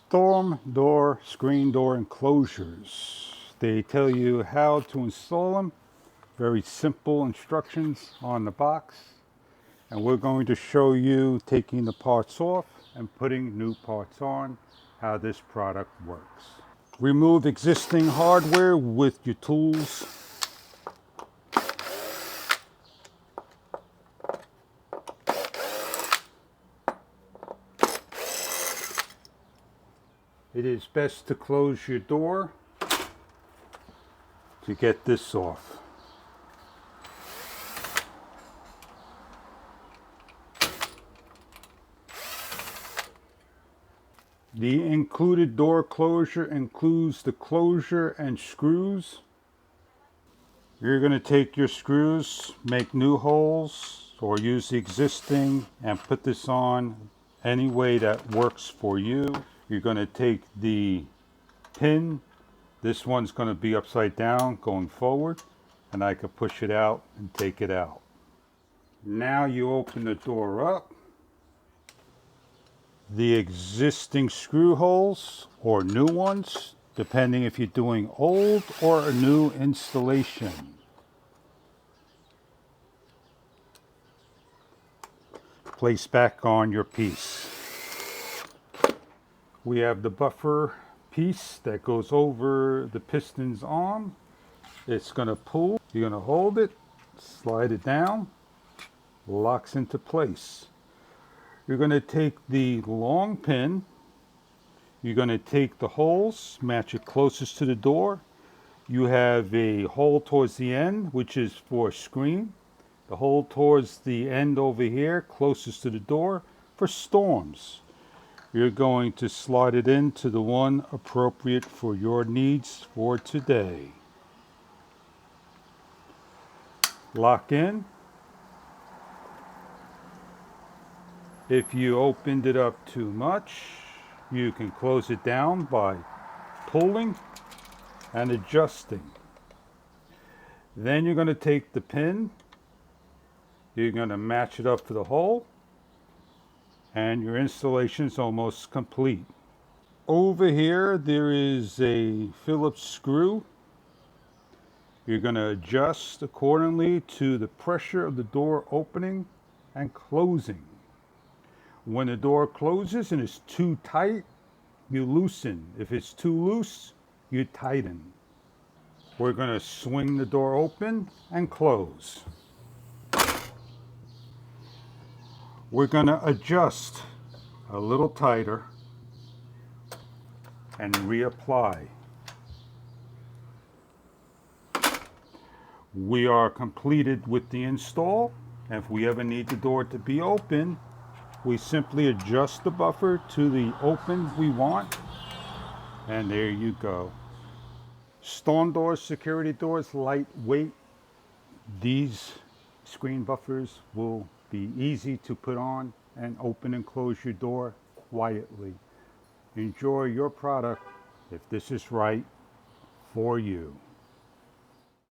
Storm door, screen door enclosures. They tell you how to install them. Very simple instructions on the box. And we're going to show you taking the parts off and putting new parts on, how this product works. Remove existing hardware with your tools. It is best to close your door to get this off. The included door closure includes the closure and screws. You're going to take your screws, make new holes, or use the existing and put this on any way that works for you. You're going to take the pin. This one's going to be upside down going forward, and I can push it out and take it out. Now you open the door up. The existing screw holes or new ones, depending if you're doing old or a new installation. Place back on your piece. We have the buffer piece that goes over the piston's arm. It's going to pull. You're going to hold it, slide it down, locks into place. You're going to take the long pin. You're going to take the holes, match it closest to the door. You have a hole towards the end, which is for screen. The hole towards the end over here, closest to the door, for storms. You're going to slide it into the one appropriate for your needs for today. Lock in. If you opened it up too much, you can close it down by pulling and adjusting. Then you're going to take the pin, you're going to match it up to the hole, and your installation is almost complete. Over here there is a Phillips screw. You're going to adjust accordingly to the pressure of the door opening and closing. When the door closes and it's too tight, you loosen. If it's too loose, you tighten. We're going to swing the door open and close. We're going to adjust a little tighter and reapply. We are completed with the install. If we ever need the door to be open, we simply adjust the buffer to the open we want, and there you go. Storm doors, security doors, lightweight. These screen buffers will be easy to put on and open and close your door quietly. Enjoy your product if this is right for you.